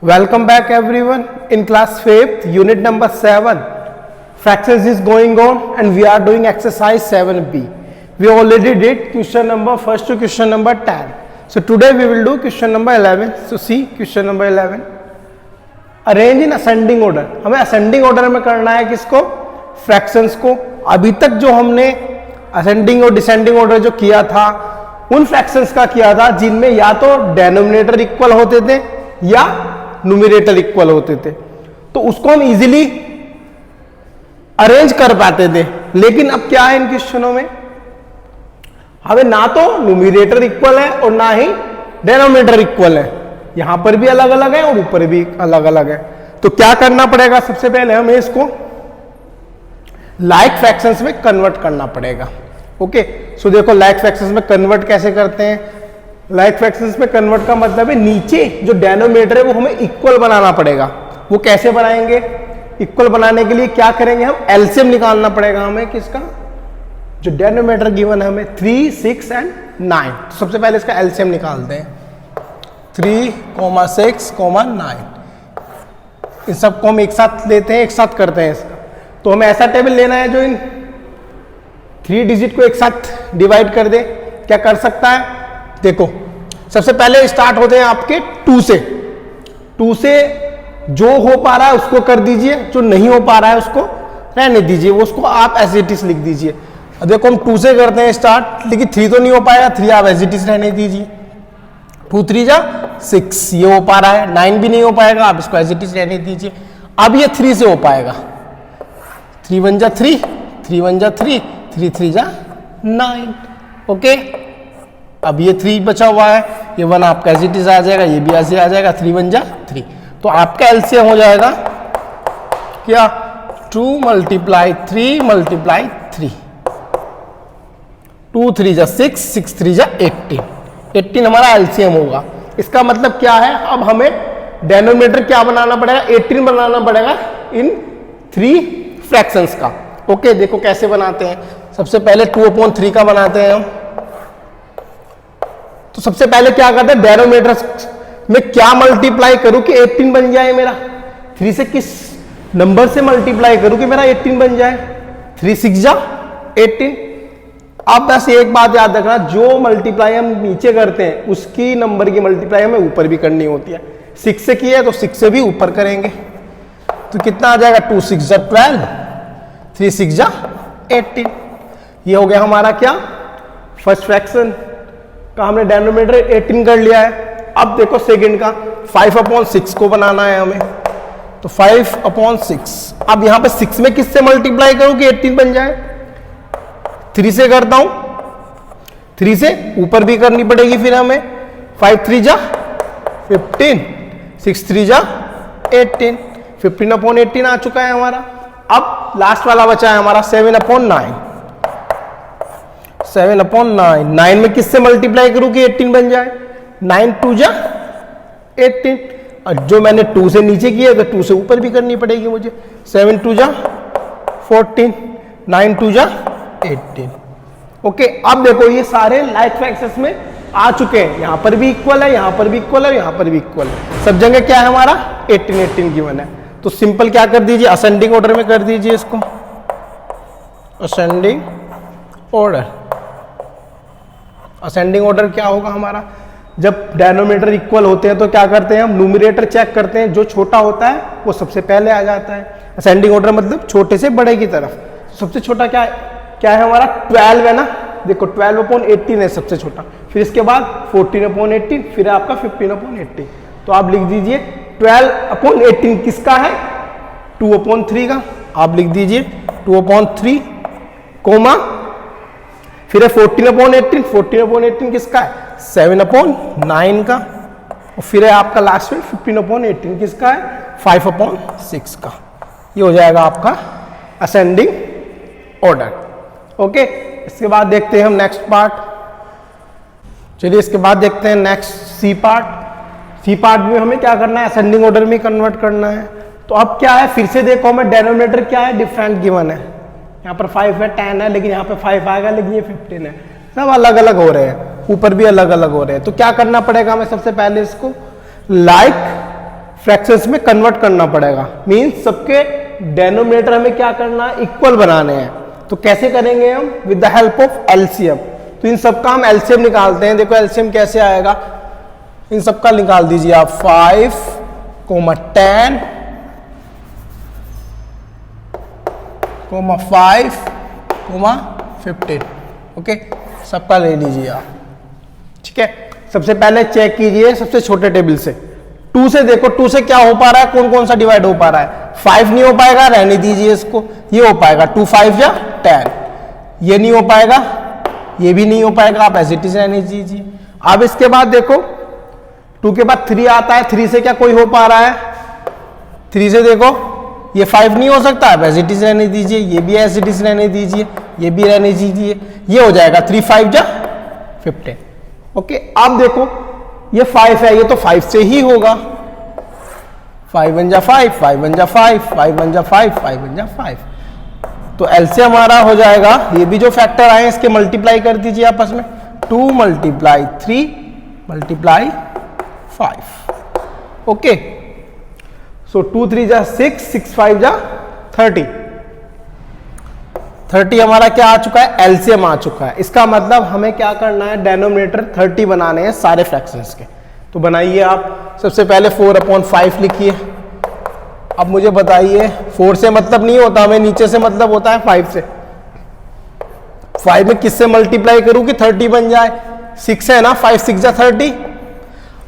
Welcome back everyone. In class 5th, unit number 7, fractions is going on and we are doing exercise 7b. We already did question number 1 to question number 10. So today we will do question number 11. So see question number 11. Arrange in ascending order. हमें ascending order में करना है किसको? Fractions को. अभी तक जो हमने ascending और descending order जो किया था उन fractions का किया था जिनमें या तो denominator equal होते थे या न्यूमरेटर इक्वल होते थे, तो उसको हम इजीली अरेंज कर पाते थे। लेकिन अब क्या है इन क्वेश्चनों में, हमें ना तो न्यूमरेटर इक्वल है और ना ही डिनोमिनेटर इक्वल है। यहां पर भी अलग अलग है और ऊपर भी अलग अलग है। तो क्या करना पड़ेगा, सबसे पहले हमें इसको लाइक फ्रैक्शंस में कन्वर्ट करना पड़ेगा। ओके, सो देखो लाइक फ्रैक्शंस में कन्वर्ट कैसे करते हैं। लाइक फ्रैक्शंस में कन्वर्ट का मतलब है नीचे जो डेनोमिनेटर है वो हमें इक्वल बनाना पड़ेगा। वो कैसे बनाएंगे, इक्वल बनाने के लिए क्या करेंगे, हम एलसीएम निकालना पड़ेगा हमें किसका, जो डेनोमिनेटर गिवन है हमें 3, 6 एंड 9। सबसे पहले इसका एलसीएम निकालते हैं। 3, 6, 9 इन सबको हम एक साथ लेते हैं, एक साथ करते हैं इसका। तो हमें ऐसा टेबल लेना है जो इन 3 डिजिट को एक साथ डिवाइड कर दे। क्या कर सकता है, देखो सबसे पहले स्टार्ट होते हैं आपके 2 से। 2 से जो हो पा रहा है उसको कर दीजिए, जो नहीं हो पा रहा है उसको रहने दीजिए, वो उसको आप एज इट इज लिख दीजिए। अब देखो हम 2 से करते हैं स्टार्ट, लेकिन 3 तो नहीं हो पाएगा, 3 आप एज इट इज रहने दीजिए। 2 3 जा 6 ये हो पा रहा है, 9 भी नहीं हो पाएगा, आप इसको एज इट इज रहने दीजिए। अब ये 3 से हो पाएगा, 3 1 जा 3, 3 1 जा 3, 3 3 जा 9। ओके, अब ये 3 बचा हुआ है, ये 1 आपका एज इट इज आ जाएगा, ये भी ऐसे आ जाएगा, 3 1 जा 3। तो आपका एलसीएम हो जाएगा क्या, 2 × 3 × 3, 2 3 जा 6, 6 3 जा 18, 18 हमारा एलसीएम होगा। इसका मतलब क्या है, अब हमें डेनोमिनेटर क्या बनाना पड़ेगा, 18 बनाना पड़ेगा इन 3 फ्रैक्शंस का। ओके, देखो कैसे बनाते हैं। सबसे पहले 2/3 का बनाते हैं हम। तो सबसे पहले क्या करते हैं, डेनोमिनेटर में क्या मल्टीप्लाई करूं कि 18 बन जाए मेरा। 3 से किस नंबर से मल्टीप्लाई करूं कि मेरा 18 बन जाए। 3 6 जा 18। अब बस एक बात याद रखना, जो मल्टीप्लाई हम नीचे करते हैं उसकी नंबर की मल्टीप्लाई हमें ऊपर भी करनी होती है। 6 से की है तो 6 से भी ऊपर करेंगे। तो कितना आ जाएगा, 2 6 जा 12, 3 6 जा 18। ये हो गया हमारा क्या, फर्स्ट फ्रैक्शन का हमने डेनोमिनेटर 18 कर लिया है। अब देखो सेकंड का 5/6 को बनाना है हमें। तो 5/6, अब यहां पे 6 में किससे मल्टीप्लाई करूं कि 18 बन जाए। 3 से करता हूं, 3 से ऊपर भी करनी पड़ेगी फिर हमें। 5 3 जा 15, 6 3 जा 18, 15/18 आ चुका है हमारा। अब लास्ट वाला बचा है हमारा 7/9। 7/9, 9 में किससे मल्टीप्लाई करूं कि 18 बन जाए। 9 2 जा 18, और जो मैंने 2 से नीचे किया तो 2 से ऊपर भी करनी पड़ेगी मुझे। 7 2 जा 14, 9 2 जा 18। ओके, अब देखो ये सारे लाइक फ्रैक्शंस में आ चुके हैं। यहां पर भी इक्वल है, यहां पर भी इक्वल है, यहां पर भी इक्वल है। सब जगह क्या है हमारा 18 18 गिवन है। तो सिंपल क्या कर दीजिए, असेंडिंग ऑर्डर में कर दीजिए इसको, असेंडिंग ऑर्डर। असेंडिंग ऑर्डर क्या होगा हमारा, जब डेनोमिनेटर इक्वल होते हैं तो क्या करते हैं हम, न्यूमरेटर चेक करते हैं, जो छोटा होता है वो सबसे पहले आ जाता है। असेंडिंग ऑर्डर मतलब छोटे से बड़े की तरफ। सबसे छोटा क्या है हमारा 12 है ना, देखो 12/18 है सबसे छोटा। फिर इसके बाद 14/18, फिर आपका 15/18। तो आप लिख दीजिए 12/18 किसका है, 2/3 का। आप लिख दीजिए 2/3 कोमा, फिर है 14/18, 14/18 किसका है, 7/9 का। और फिर है आपका लास्ट में 15/18 किसका है, 5/6 का। ये हो जाएगा आपका असेंडिंग ऑर्डर। ओके, इसके बाद देखते हैं हम नेक्स्ट पार्ट। चलिए इसके बाद देखते हैं next C part. C part में हमें क्या करना है, असेंडिंग ऑर्डर में कन्वर्ट करना है। तो अब क्या है, फिर से देखो हमें डेनोमिनेटर क्या है, डिफरेंट गिवन है। यहाँ पर 5 है, 10 है, लेकिन यहाँ पे 5 आएगा, लेकिन ये 15 है। सब अलग अलग हो रहे हैं, ऊपर भी अलग अलग हो रहे हैं। तो क्या करना पड़ेगा हमें, सबसे पहले इसको लाइक फ्रैक्शंस में कन्वर्ट करना पड़ेगा। मींस सबके डेनोमिनेटर हमें क्या करना है, इक्वल बनाने हैं। तो कैसे करेंगे हम, with the help of LCM. तो इन सबका हम एलसीएम निकालते हैं। देखो एलसीएम कैसे आएगा, इन सबका निकाल दीजिए आप। 5, 10, 5, 15। ओके, सबका ले लीजिए आप। ठीक है, सबसे पहले चेक कीजिए सबसे छोटे टेबल से। 2 से देखो, 2 से क्या हो पा रहा है, कौन कौन सा डिवाइड हो पा रहा है। 5 नहीं हो पाएगा, रहने दीजिए इसको। ये हो पाएगा 2 5 या 10। ये नहीं हो पाएगा, ये भी नहीं हो पाएगा, आप ऐसे ही रहने दीजिए। अब इसके बाद देखो 2 के बाद 3 आता है। 3 से क्या कोई हो पा रहा है, 3 से देखो ये 5 नहीं हो सकता, आप ऐसे ही रहने दीजिए। ये भी ऐसे ही रहने दीजिए, ये भी रहने दीजिए। ये हो जाएगा 3 5 या 15। ओके, अब देखो ये 5 है, ये तो 5 से ही होगा। 5 1 जा 5, 5 1 जा 5, 5 1 जा 5, 5 1 जा 5। तो एलसीएम हमारा हो जाएगा, ये भी जो फैक्टर आए इसके मल्टीप्लाई कर दीजिए आपस में। 2 × 3 × 5। ओके, सो 2 3 जा 6, 6 5 जा 30। 30 हमारा क्या आ चुका है, एलसीएम आ चुका है। इसका मतलब हमें क्या करना है, डेनोमिनेटर 30 बनाने हैं सारे फ्रैक्शंस के। तो बनाइए आप। सबसे पहले 4/5 लिखिए। अब मुझे बताइए, 4 से मतलब नहीं होता हमें, नीचे से मतलब होता है 5 से। 5 में किससे मल्टीप्लाई करूं कि 30 बन जाए, 6 है ना, 5 6 जा 30।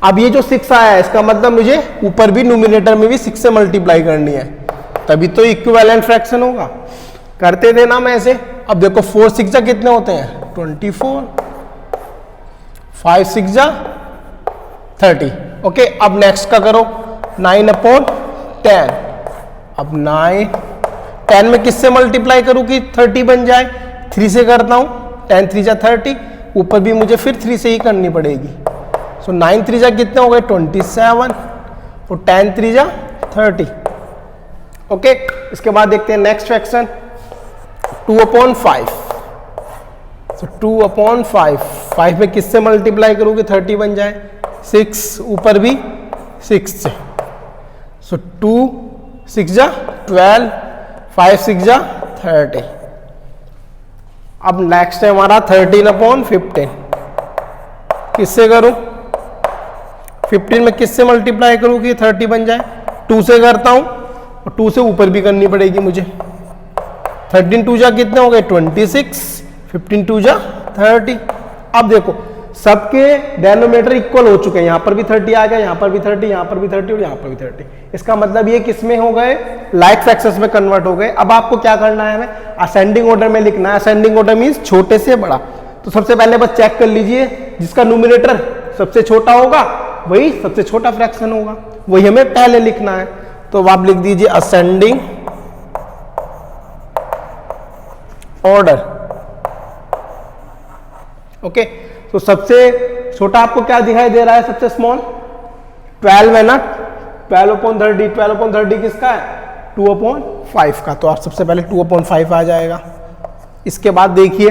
अब ये जो 6 आया है इसका मतलब मुझे ऊपर भी न्यूमिनेटर में भी 6 से मल्टीप्लाई करनी है, तभी तो इक्विवेलेंट फ्रैक्शन होगा। करते थे ना हम ऐसे। अब देखो 4 6 जा कितने होते हैं, 24। 5 6 जा 30। ओके, अब नेक्स्ट का करो, 9/10। अब 10 में किससे मल्टीप्लाई करूं कि 30 बन जाए, 3 से करता हूं। 10 3 जा 30, ऊपर भी मुझे फिर 3 से ही करनी पड़ेगी। सो 9 3 जा कितने हो गए, 27, और 10 3 जा 30। ओके, इसके बाद देखते हैं नेक्स्ट फ्रैक्शन, 2/5। सो 2/5, 5 में किससे मल्टीप्लाई करूं कि 30 बन जाए, 6, ऊपर भी 6 से। सो 2 6 जा 12, 5 6 जा 30। अब नेक्स्ट है हमारा 13/15। किससे करूं, 15 में किससे मल्टीप्लाई करूं कि 30 बन जाए, 2 से करता हूं, और 2 से ऊपर भी करनी पड़ेगी मुझे। 13 2 जा कितने हो गए, 26, 15 2 जा 30। अब देखो सबके डेनोमिनेटर इक्वल हो चुके हैं, यहां पर भी 30 आ गया, यहां पर भी 30, यहां पर भी 30 और यहां पर भी 30। इसका मतलब ये किस में हो गए, लाइक फ्रैक्शंस में कन्वर्ट हो गए। अब आपको क्या करना है, हमें असेंडिंग ऑर्डर में लिखना है। असेंडिंग ऑर्डर मींस छोटे से बड़ा। तो सबसे पहले बस चेक कर लीजिए, जिसका न्यूमिनेटर सबसे छोटा होगा वही सबसे छोटा फ्रैक्शन होगा, वही हमें पहले लिखना है। तो आप लिख दीजिए असेंडिंग ऑर्डर। ओके, तो सबसे छोटा आपको क्या दिखाई दे रहा है, सबसे स्मॉल 12 है ना, 12/30। 12/30 किसका है, 2/5 का। तो आप सबसे पहले 2/5 आ जाएगा। इसके बाद देखिए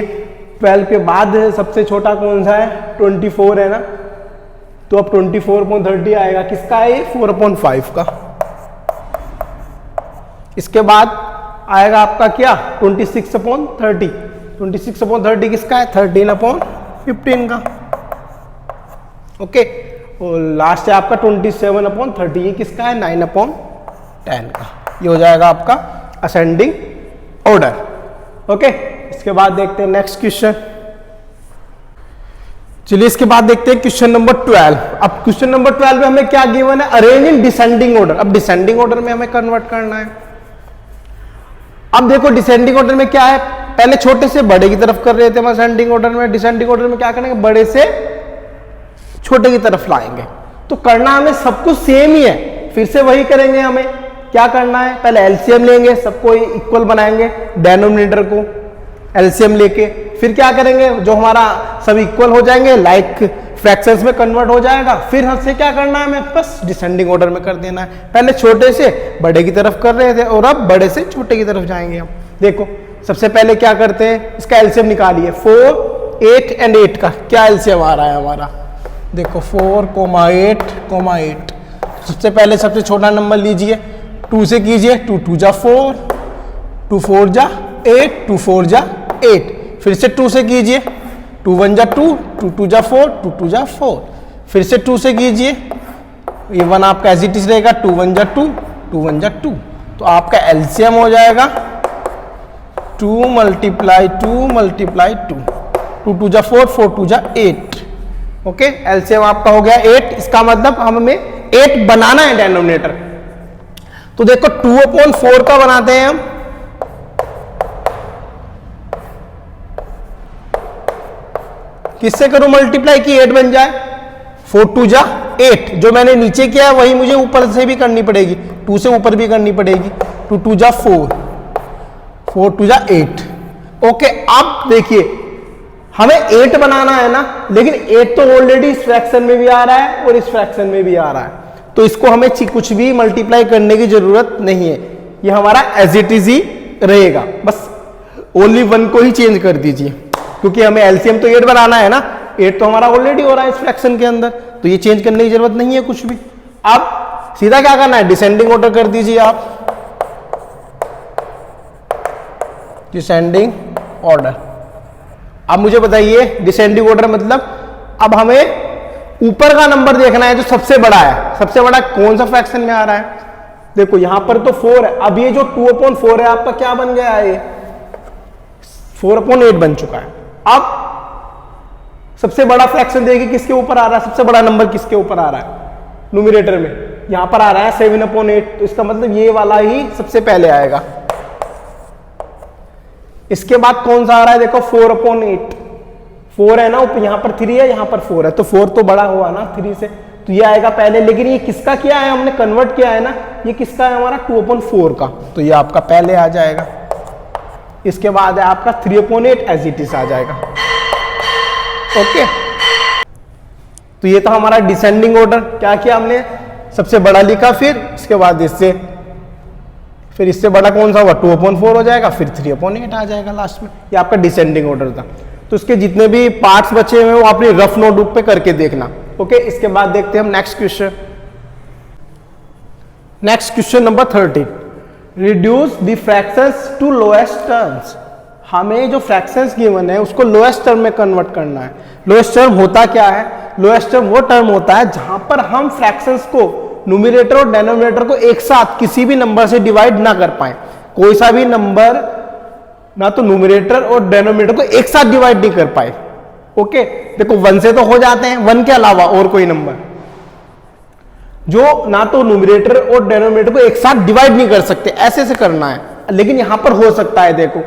12 के बाद सबसे छोटा कौन सा है, 24 है ना, तो अब 24/30 आएगा। किसका है ये, 4/5 का। इसके बाद आएगा आपका क्या, 26/30। 26/30 किसका है, 13/15 का। ओके, और लास्ट है आपका 27/30, ये किसका है, 9/10 का। ये हो जाएगा आपका असेंडिंग ऑर्डर। ओके, इसके बाद देखते हैं नेक्स्ट क्वेश्चन। चलिए इसके बाद देखते हैं क्वेश्चन नंबर 12। अब क्वेश्चन नंबर 12 में हमें क्या गिवन है, अरेंज इन डिसेंडिंग ऑर्डर। अब डिसेंडिंग ऑर्डर में हमें कन्वर्ट करना है। अब देखो डिसेंडिंग ऑर्डर में क्या है, पहले छोटे से बड़े की तरफ कर रहे थे हम असेंडिंग ऑर्डर में। डिसेंडिंग ऑर्डर में क्या करेंगे, बड़े से छोटे की तरफ लाएंगे। तो करना हमें सब कुछ सेम ही है, फिर से वही करेंगे। हमें क्या करना है, पहले एलसीएम लेंगे, सबको इक्वल बनाएंगे, डेनोमिनेटर को एलसीएम लेके, फिर क्या करेंगे, जो हमारा सब इक्वल हो जाएंगे लाइक फ्रैक्शंस में कन्वर्ट हो जाएगा। फिर हमसे क्या करना है, हमें बस डिसेंडिंग ऑर्डर में कर देना है। पहले छोटे से बड़े की तरफ कर रहे थे और अब बड़े से छोटे की तरफ जाएंगे हम। देखो सबसे पहले क्या करते हैं, इसका एलसीएम निकालिए। 4 8 एंड 8 का क्या एलसीएम आ रहा है हमारा, देखो 4, 8, 8। सबसे पहले सबसे छोटा नंबर लीजिए, 2 से कीजिए, 2 2 जा 4, 2 4 जा 8, 2 4 जा 8, फिर से 2 से कीजिए, 2 1 जा 2, 2 2 जा 4, 2 2 जा 4, फिर से 2 से कीजिए, ये 1 आपका एज इट इज रहेगा, 2 1 जा 2, 2 1 जा 2, तो आपका एलसीएम हो जाएगा 2 मल्टीप्लाई 2 मल्टीप्लाई 2, 2 2 जा 4, 4 2 जा 8। ओके, एलसीएम आपका हो गया 8। इसका मतलब हमें 8 बनाना है डेनोमिनेटर। तो देखो 2/4 का बनाते हैं हम, किससे करूं मल्टीप्लाई कि 8 बन जाए, 4 2 जा 8, जो मैंने नीचे किया है वही मुझे ऊपर से भी करनी पड़ेगी, 2 से ऊपर भी करनी पड़ेगी, 2 2 जा 4, 4 2 जा 8। ओके, अब देखिए हमें 8 बनाना है ना, लेकिन 8 तो ऑलरेडी इस फ्रैक्शन में भी आ रहा है और इस फ्रैक्शन में भी आ रहा है, तो इसको हमें कुछ भी मल्टीप्लाई करने की जरूरत नहीं है, ये हमारा एज इट इज ही रहेगा, बस ओनली 1 को ही चेंज कर दीजिए, क्योंकि हमें एलसीएम तो 8 बनाना है ना, 8 तो हमारा ऑलरेडी हो रहा है इस फ्रैक्शन के अंदर, तो ये चेंज करने की जरूरत नहीं है कुछ भी। अब सीधा क्या करना है, डिसेंडिंग ऑर्डर कर दीजिए आप, डिसेंडिंग ऑर्डर। अब मुझे बताइए डिसेंडिंग ऑर्डर मतलब अब हमें ऊपर का नंबर देखना है जो सबसे बड़ा है, सबसे बड़ा कौन सा फ्रैक्शन में आ रहा है। देखो यहां पर तो 4 है, अब ये जो 2/4 है आपका क्या बन गया है, ये 4/8 बन चुका है। अब सबसे बड़ा फ्रैक्शन देखिए किसके ऊपर आ रहा है, सबसे बड़ा नंबर किसके ऊपर आ रहा है, न्यूमरेटर में यहां पर आ रहा है 7/8, तो इसका मतलब ये वाला ही सबसे पहले आएगा। इसके बाद कौन सा आ रहा है, देखो 4/8, 4 है ना, यहां पर 3 है, यहां पर 4 है, तो 4 तो बड़ा हुआ ना 3 से, तो ये आएगा पहले, लेकिन ये किसका किया है, हमने कन्वर्ट किया है ना, ये किसका है हमारा 2/4 का, तो ये आपका पहले आ जाएगा। इसके बाद है आपका 3/8 एज इट इज आ जाएगा। ओके, तो ये तो हमारा डिसेंडिंग ऑर्डर, क्या किया हमने, सबसे बड़ा लिखा, फिर इसके बाद इससे, फिर इससे बड़ा कौन सा हुआ 2/4 हो जाएगा, फिर 3/8 आ जाएगा लास्ट में, ये आपका डिसेंडिंग ऑर्डर था। तो इसके जितने भी पार्ट्स बचे हुए वो अपनी रफ नोटबुक पे करके देखना। ओके, इसके बाद देखते हैं हम next question. Next question number 13, reduce the fractions to lowest terms. हमें जो फ्रैक्शंस गिवन है उसको लोएस्ट टर्म में कन्वर्ट करना है। लोएस्ट टर्म होता क्या है, लोएस्ट टर्म वो टर्म होता है जहां पर हम फ्रैक्शंस को न्यूमरेटर और डेनोमिनेटर को एक साथ किसी भी नंबर से डिवाइड ना कर पाए। कोई सा भी नंबर ना तो न्यूमरेटर और डेनोमिनेटर को एक साथ डिवाइड नहीं कर पाए। ओके, देखो 1 से तो हो जाते हैं, 1 के अलावा और कोई नंबर जो ना तो न्यूमरेटर और डेनोमिनेटर को एक साथ डिवाइड नहीं कर सकते, ऐसे से करना है। लेकिन यहां पर हो सकता है, देखो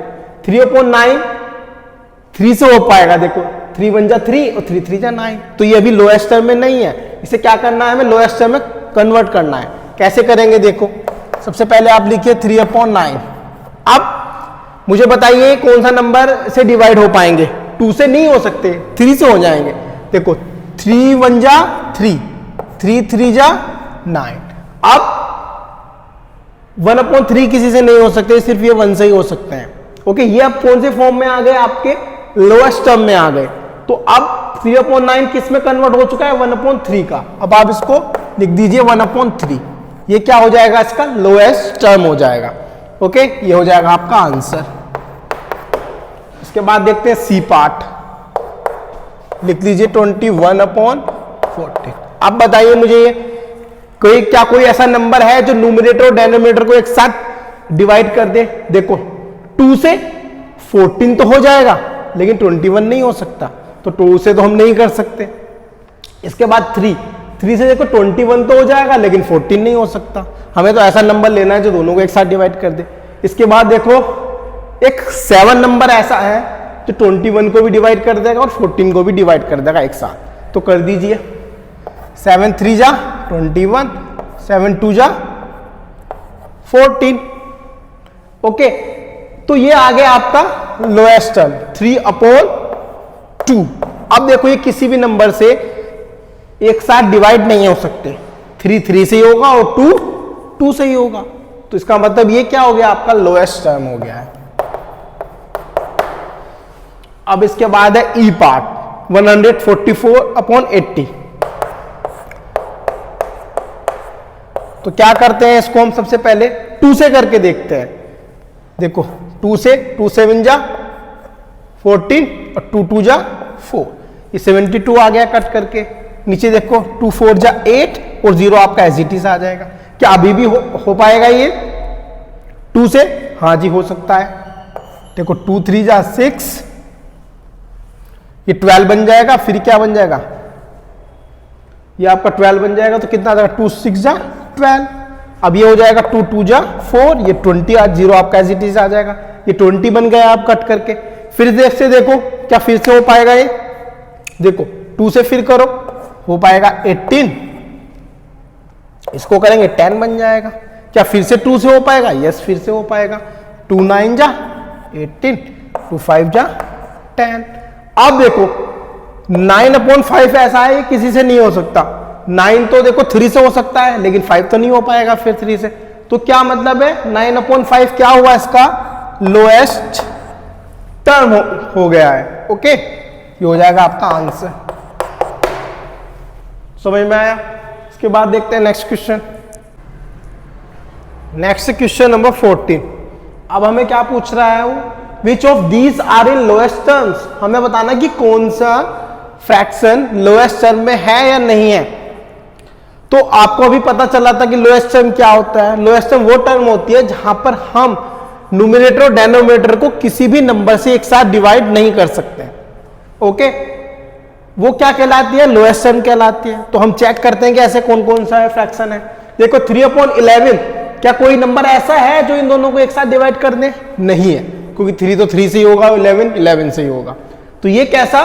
3/9 3 से हो पाएगा, देखो 3 1 जा 3 और 3 3 जा 9, तो ये अभी लोएस्ट टर्म में नहीं है, इसे क्या करना है, हमें लोएस्ट टर्म में कन्वर्ट करना है। कैसे करेंगे, देखो सबसे पहले आप लिखिए 3/9। अब मुझे बताइए कौन सा नंबर से डिवाइड हो पाएंगे, 2 से नहीं हो सकते, 3 से हो जाएंगे। देखो 3 1 जा 3, 3 3 जा 9। अब 1/3 किसी से नहीं हो सकते, सिर्फ ये 1 से ही हो सकते हैं। ओके, ये अब कौन से फॉर्म में आ गए, आपके लोएस्ट टर्म में आ गए। तो अब 3/9 किस में कन्वर्ट हो चुका है, 1/3 का। अब आप इसको लिख दीजिए 1/3, ये क्या हो जाएगा, इसका लोएस्ट टर्म हो जाएगा। ओके, ये हो जाएगा आपका आंसर। इसके बाद देखते हैं सी पार्ट, लिख लीजिए 21/40। अब बताइए मुझे कोई ऐसा नंबर है जो न्यूमरेटर और डेनोमिनेटर को एक साथ डिवाइड कर दे। देखो 2 से 14 तो हो जाएगा, लेकिन 21 नहीं हो सकता, तो 2 से तो हम नहीं कर सकते। इसके बाद 3 से देखो 21 तो हो जाएगा, लेकिन 14 नहीं हो सकता। हमें तो ऐसा नंबर लेना है जो दोनों को एक साथ डिवाइड कर दे। इसके बाद देखो एक 7 नंबर ऐसा है जो 21 को भी डिवाइड कर देगा और 14 को भी डिवाइड कर देगा एक साथ, तो कर दीजिए 7 3 जा 21, 7 2 जा 14। ओके, तो ये आ गया आपका लोएस्ट टर्म 3/2। अब देखो ये किसी भी नंबर से एक साथ डिवाइड नहीं हो सकते, 3 3 से ही होगा और 2 2 से ही होगा, तो इसका मतलब ये क्या हो गया, आपका लोएस्ट टर्म हो गया है। अब इसके बाद है ई पार्ट 144/80। तो क्या करते हैं, इसको हम सबसे पहले 2 से करके देखते हैं। देखो 2 से 2 7 जा 14 और 2 2 जा 4, ये 72 आ गया कट करके। नीचे देखो 2 4 जा 8 और 0 आपका एज इट इज आ जाएगा। क्या अभी भी हो पाएगा ये 2 से? हाँ जी हो सकता है। देखो 2 3 जा 6, ये 12 बन जाएगा। फिर क्या बन जाएगा, ये आपका 12 बन जाएगा। तो कितना आ जाएगा, 2 6 जा 12। अब ये हो जाएगा 2 2 जा 4, ये 20 आज 0 आपका एज इट इज आ जाएगा। ये 20 बन गया आप कट करके। फिर से देखो क्या फिर से हो पाएगा ये, देखो 2 से फिर करो, हो पाएगा 18, इसको करेंगे 10 बन जाएगा। क्या फिर से 2 से हो पाएगा? यस फिर से हो पाएगा। 2 9 जा 18, 2 5 जा 10। अब देखो 9/5 ऐसा है किसी से नहीं हो सकता। 9 तो देखो 3 से हो सकता है, लेकिन 5 तो नहीं हो पाएगा फिर 3 से। तो क्या मतलब है, 9/5 क्या हुआ, इसका लोएस्ट टर्म हो गया है। ओके, ये हो जाएगा आपका आंसर। समझ में आया? इसके बाद देखते हैं next question. Next question number 14। अब हमें क्या पूछ रहा है वो, which of these are in lowest terms. हमें बताना कि कौन सा फ्रैक्शन लोएस्ट टर्म में है या नहीं है। तो आपको अभी पता चला था कि लोएस्ट टर्म क्या होता है। लोएस्ट टर्म वो टर्म होती है जहां पर हम न्यूमरेटर और डेनोमिनेटर को किसी भी नंबर से एक साथ डिवाइड नहीं कर सकते। ओके, वो क्या कहलाती है, लोएस्ट टर्म कहलाती है। तो हम चेक करते हैं कि ऐसे कौन कौन सा है फ्रैक्शन है। देखो 3/11, क्या कोई नंबर ऐसा है जो इन दोनों को एक साथ डिवाइड कर दे? नहीं है, क्योंकि 3 तो 3 से ही होगा, 11 से ही होगा। तो ये कैसा,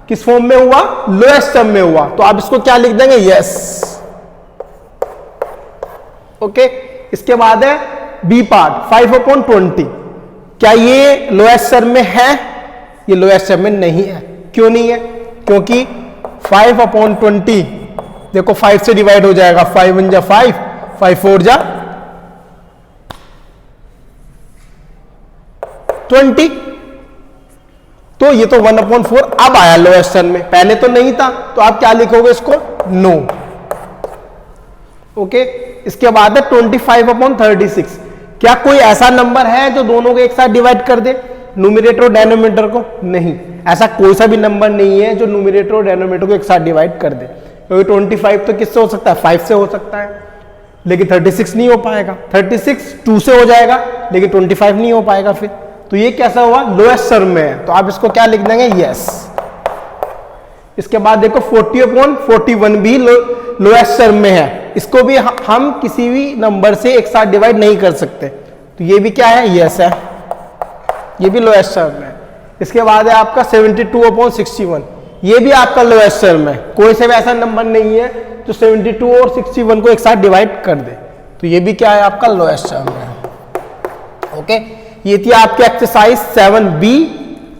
किस फॉर्म में हुआ, लोएस्ट टर्म में हुआ। तो आप इसको क्या लिख देंगे, यस। ओके, इसके बाद है बी पार्ट 5/20। क्या ये लोएस्ट टर्म में है? ये लोएस्ट टर्म में नहीं है। क्यों नहीं है? क्योंकि 5/20 देखो 5 से डिवाइड हो जाएगा। 5 1 जा 5, 5 4 जा 20। तो ये तो 1/4 अब आया लोएस्ट टर्म में, पहले तो नहीं था। तो आप क्या लिखोगे इसको, नो। ओके, इसके बाद है 25/36। क्या कोई ऐसा नंबर है जो दोनों को एक साथ डिवाइड कर दे, न्यूमरेटर और डेनोमिनेटर को? नहीं, ऐसा कोई सा भी नंबर नहीं है जो न्यूमरेटर और डेनोमिनेटर को एक साथ डिवाइड कर दे। क्योंकि 25 तो किससे हो सकता है, 5 से हो सकता है, लेकिन 36 नहीं हो पाएगा। 36 2 से हो जाएगा, लेकिन 25 नहीं हो पाएगा फिर। तो ये कैसा हुआ, लोएस्ट टर्म में है। तो आप इसको क्या लिख देंगे, यस। इसके बाद देखो 40/41 भी लोएस्ट टर्म में है। इसको भी हम किसी भी नंबर से एक साथ डिवाइड नहीं कर सकते। तो ये भी क्या है, यस है, ये भी लोएस्ट टर्म में है। इसके बाद है आपका 72/61, ये भी आपका लोएस्ट टर्म है। कोई से भी ऐसा नंबर नहीं है जो 72 और 61 को एक साथ डिवाइड कर दे। तो ये भी क्या है, आपका लोएस्ट टर्म है। ओके, ये थी आपकी एक्सरसाइज 7B।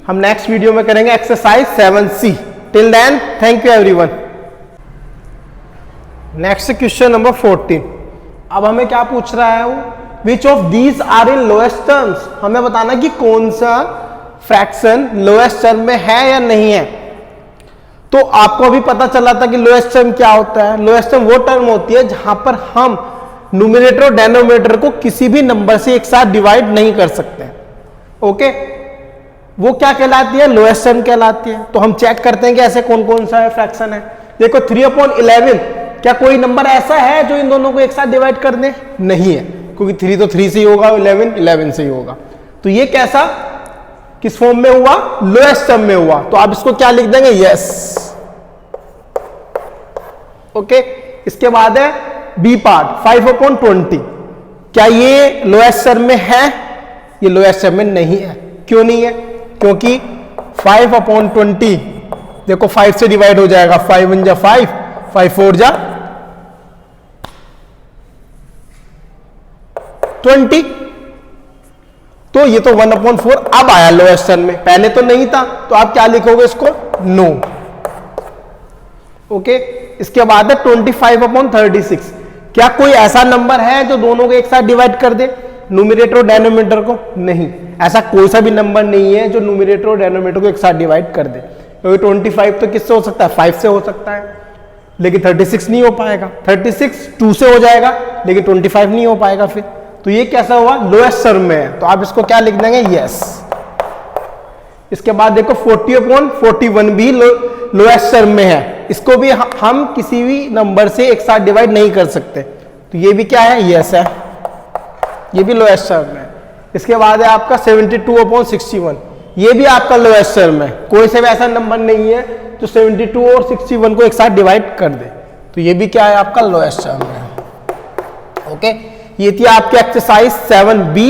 हम नेक्स्ट वीडियो में करेंगे exercise 7C। Till then, thank you everyone. Next question number 14। अब हमें क्या पूछ रहा है वो, which of these are in lowest terms. हमें बताना कि कौन सा फ्रैक्शन लोएस्ट टर्म में है या नहीं है। तो आपको अभी पता चला था कि लोएस्ट टर्म क्या होता है। लोएस्ट टर्म वो टर्म होती है जहां पर हम न्यूमरेटर और डेनोमिनेटर को किसी भी नंबर से एक साथ डिवाइड नहीं कर सकते। ओके, वो क्या कहलाती है, लोएस्ट टर्म कहलाती है। तो हम चेक करते हैं कि ऐसे कौन कौन सा फ्रैक्शन है। देखो 3/11, क्या कोई नंबर ऐसा है जो इन दोनों को एक साथ डिवाइड कर दे? नहीं है, क्योंकि 3 तो 3 से ही होगा, 11 से ही होगा। तो ये कैसा, किस फॉर्म में हुआ, लोएस्ट टर्म में हुआ। तो आप इसको क्या लिख देंगे, यस। ओके, इसके बाद है बी पार्ट 5/20। क्या ये लोएस्ट टर्म में है? ये लोएस्ट टर्म में नहीं है। क्यों नहीं है? क्योंकि 5/20 देखो 5 से डिवाइड हो जाएगा। 5 1 जा 5, 5 4 जा 20। तो ये तो 1/4 अब आया लोएस्ट टर्म में, पहले तो नहीं था। तो आप क्या लिखोगे इसको, नो। ओके, इसके बाद है 25/36। क्या कोई ऐसा नंबर है जो दोनों को एक साथ डिवाइड कर दे, न्यूमरेटर और डेनोमिनेटर को? नहीं, ऐसा कोई सा भी नंबर नहीं है जो न्यूमरेटर और डेनोमिनेटर को एक साथ डिवाइड कर दे। क्योंकि 25 तो किससे हो सकता है, 5 से हो सकता है, लेकिन 36 नहीं हो पाएगा। 36 2 से हो जाएगा लेकिन 25 नहीं हो पाएगा फिर। तो ये कैसा हुआ, लोएस्ट टर्म में है, तो आप इसको क्या लिख देंगे, यस। इसके बाद देखो 40/41 भी लोएस्ट टर्म में है, इसको भी हम किसी भी नंबर से एक साथ डिवाइड नहीं कर सकते, तो ये भी क्या है, यस है, ये भी लोएस्ट टर्म है। इसके बाद है आपका 72/61, ये भी आपका लोएस्ट टर्म है। कोई से भी ऐसा नंबर नहीं है जो 72 और 61 को एक साथ डिवाइड कर दे, तो ये भी क्या है, आपका लोएस्ट टर्म है। ओके, ये थी आपकी एक्सरसाइज 7B।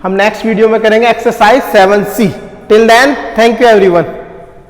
हम नेक्स्ट वीडियो में करेंगे exercise 7C। Till then, thank you everyone.